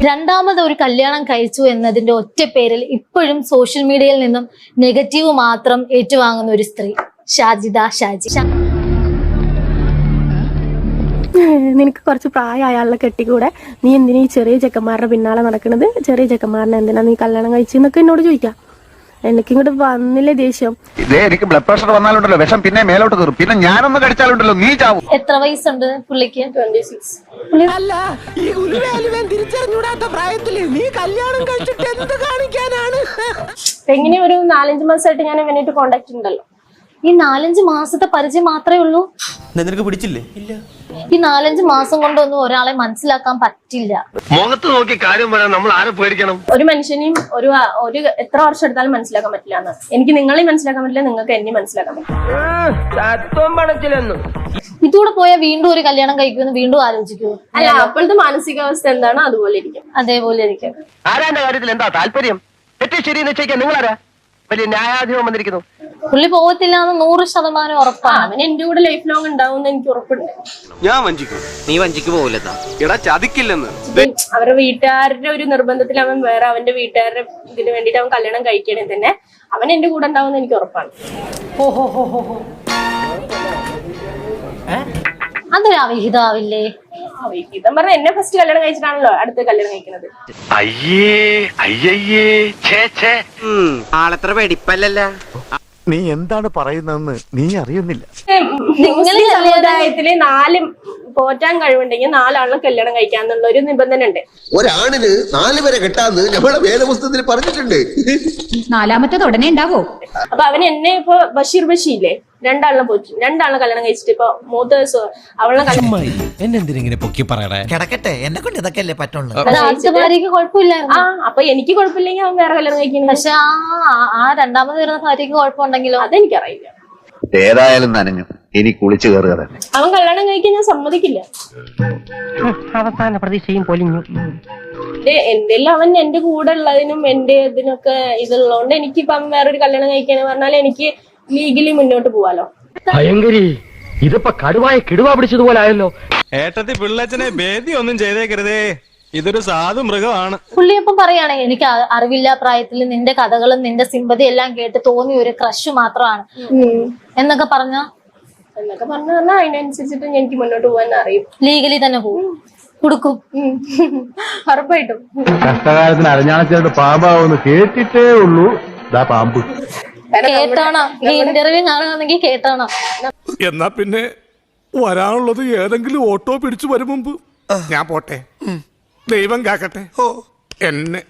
രണ്ടാമത് ഒരു കല്യാണം കഴിച്ചു എന്നതിന്റെ ഒറ്റ പേരിൽ ഇപ്പോഴും സോഷ്യൽ മീഡിയയിൽ നിന്നും നെഗറ്റീവ് മാത്രം ഏറ്റുവാങ്ങുന്ന ഒരു സ്ത്രീ ഷാജിദ ഷാജി. നിനക്ക് കുറച്ച് പ്രായമായ ആളെ കെട്ടിക്കൂടെ, നീ എന്തിനാ ഈ ചെറിയ ചെക്കന്മാരുടെ പിന്നാലെ നടക്കുന്നത്, ചെറിയ ചെക്കന്മാരനെ എന്തിനാ നീ കല്യാണം കഴിച്ചെന്നൊക്കെ എന്നോട് ചോദിക്കാം. എനിക്കിങ്ങോട്ട് വന്നില്ലേ ദേഷ്യം. എനിക്ക് ബ്ലഡ് പ്രഷർ വന്നാലുണ്ടല്ലോ വിഷം പിന്നെ മേലോട്ട് കയറും, പിന്നെ ഞാനൊന്ന് കടിച്ചാലുണ്ടല്ലോ നീ ചാവും. എത്ര വയസ്സുണ്ട് പുള്ളിക്ക്? 26. അല്ല, ഈ തിരിച്ചറിഞ്ഞൂടാത്ത പ്രായത്തില് നീ കല്യാണം കഴിച്ചിട്ട് എന്ത് കാണിക്കാനാണ്? എങ്ങനെ ഒരു 4-5 മാസമായിട്ട് ഞാൻ ഇവനായിട്ട് കോണ്ടാക്ട് ഉണ്ടല്ലോ. ഈ 4-5 മാസത്തെ പരിചയം മാത്രമേ ഉള്ളൂ? നിനക്ക് പിടിച്ചില്ലേ? ഇല്ല. ഈ 4-5 മാസം കൊണ്ടൊന്നും ഒരാളെ മനസ്സിലാക്കാൻ പറ്റില്ല. മുഖത്ത് നോക്കി കാര്യം പറയാൻ നമ്മൾ ആരെ പേടിക്കണം? ഒരു മനുഷ്യനെയും ഒരു എത്ര വർഷം എടുത്താലും മനസ്സിലാക്കാൻ പറ്റില്ല എന്ന്. എനിക്ക് നിങ്ങളെയും മനസ്സിലാക്കാൻ പറ്റില്ല, നിങ്ങൾക്ക് എന്നെയും മനസ്സിലാക്കാൻ പറ്റില്ല. ഇതൂടെ പോയാൽ വീണ്ടും ഒരു കല്യാണം കഴിക്കുമെന്ന് വീണ്ടും ആലോചിക്കൂ. അല്ല, അപ്പോഴത്തെ മാനസികാവസ്ഥ എന്താണോ അതുപോലെ ഇരിക്കും. അതേപോലെ ഇരിക്കും. ആരാന്റെ കാര്യത്തിൽ എന്താ താല്പര്യം? തെറ്റി ശരി നിശ്ചയിക്കാൻ നിങ്ങളാരാ? വലിയ ന്യായാധിപം വന്നിരിക്കുന്നു. പുള്ളി പോകത്തില്ല എന്ന് 100% ഉറപ്പാണ്. അവൻ എന്റെ കൂടെ ലൈഫ് ലോങ് ഉണ്ടാവും എനിക്ക് ഉറപ്പുണ്ട്. ഞാൻ വഞ്ചിക്കും, നീ വഞ്ചിക്ക് പോകില്ലെന്നാ. എടാ ചതിക്കില്ലെന്ന്. അവരുടെ വീട്ടുകാരുടെ ഒരു നിർബന്ധത്തിൽ അവൻ വേറെ അവന്റെ വീട്ടുകാരുടെ ഇതിന് വേണ്ടിട്ട് അവൻ കല്യാണം കഴിക്കണേ തന്നെ അവൻ എന്റെ കൂടെ ഉണ്ടാവും എനിക്ക് ഉറപ്പാണ്. അതൊരു അവിഹിതാവില്ലേ? ഇതം പറഞ്ഞ എന്നെ ഫസ്റ്റ് കല്യാണം കഴിച്ചിട്ടാണല്ലോ അടുത്ത കല്യാണം കഴിക്കുന്നത്. ആളെത്ര വെടിപ്പല്ലല്ല. നീ എന്താണ് പറയുന്നതെന്ന് നീ അറിയുന്നില്ല. മുസ്ലിം സമുദായത്തില് 4 പോറ്റാൻ കഴിവുണ്ടെങ്കിൽ 4 ആളിനെ കല്യാണം കഴിക്കാന്നുള്ള ഒരു നിബന്ധന ഉണ്ട്. ഒരാണിന് 4 വരെ കെട്ടാന്ന് നമ്മുടെ വേദപുസ്തകത്തിൽ പറഞ്ഞിട്ടുണ്ട്. 4ാമത്തേത് ഉടനെ ഉണ്ടാവോ? അപ്പൊ അവൻ എന്നെ ഇപ്പൊ ബഷീർ ബഷീല്ലേ 2 ആളിനെ പോറ്റി 2 ആളിനെ കല്യാണം കഴിച്ചിട്ട് ഇപ്പൊ 3 ദിവസം അവളെ എന്നെന്തിനെ പൊക്കി പറയണേ? കിടക്കട്ടെ, എന്നെ കൊണ്ട് ഇതൊക്കെ അല്ലേ പറ്റുള്ളൂ. ഭാര്യക്ക് കുഴപ്പമില്ലായിരുന്നു. അപ്പൊ എനിക്ക് കുഴപ്പമില്ലെങ്കിൽ അവൻ വേറെ കല്യാണം കഴിക്കുന്നു. പക്ഷെ ആ രണ്ടാമത് വരുന്ന ഭാര്യക്ക് കുഴപ്പമുണ്ടെങ്കിലോ? അതെനിക്കറിയില്ല. ഏതായാലും നനഞ്ഞു, ഇനി കുളിച്ചു കയറുക തന്നെ. അവൻ കല്യാണം കഴിക്കാൻ ഞാൻ സമ്മതിക്കില്ല. അവസാന പ്രതീക്ഷയും പൊലിഞ്ഞു. എന്തെല്ലാം അവൻ എന്റെ കൂടെ ഉള്ളതിനും എന്റെ ഇതിനൊക്കെ ഇതുള്ളതുകൊണ്ട് എനിക്കിപ്പോ അവൻ വേറൊരു കല്യാണം കഴിക്കാന്ന് പറഞ്ഞാൽ എനിക്ക് ലീഗലി മുന്നോട്ട് പോവാലോ. ഭയങ്കരി, ഇതിപ്പോ കടുവായ കിടുവാ പിടിച്ചതുപോലെ ആയല്ലോ. ഏട്ടത്തി പിള്ളച്ചനെ ഭേദി ഒന്നും ചെയ്തേക്കരുതേ, ഇതൊരു സാധു മൃഗമാണ്. പുള്ളിയപ്പം പറയാണ്, എനിക്ക് അറിവില്ല പ്രായത്തിൽ നിന്റെ കഥകളും നിന്റെ സിമ്പതി എല്ലാം കേട്ട് തോന്നിയ ഒരു ക്രഷ് മാത്രമാണ് എന്നൊക്കെ പറഞ്ഞാൽ അതിനനുസരിച്ചിട്ട് എനിക്ക് മുന്നോട്ട് പോകാൻ അറിയും. ലീഗലി തന്നെ പോകും, കൊടുക്കും ഉറപ്പായിട്ടും. കഷ്ടകാലത്തിന് അരഞ്ഞാണച്ചേട്ട് പാമ്പാവെന്ന് കേട്ടിട്ടേ ഉള്ളൂ. പാമ്പ് കേട്ടോണം. ഈ ഇന്റർവ്യൂ കാണുകയാണെങ്കിൽ കേട്ടോണം. എന്നാ പിന്നെ വരാനുള്ളത് ഏതെങ്കിലും ഓട്ടോ പിടിച്ചു വരും മുമ്പ് ഞാൻ പോട്ടെ. ദൈവം കാക്കട്ടെ എന്നെ.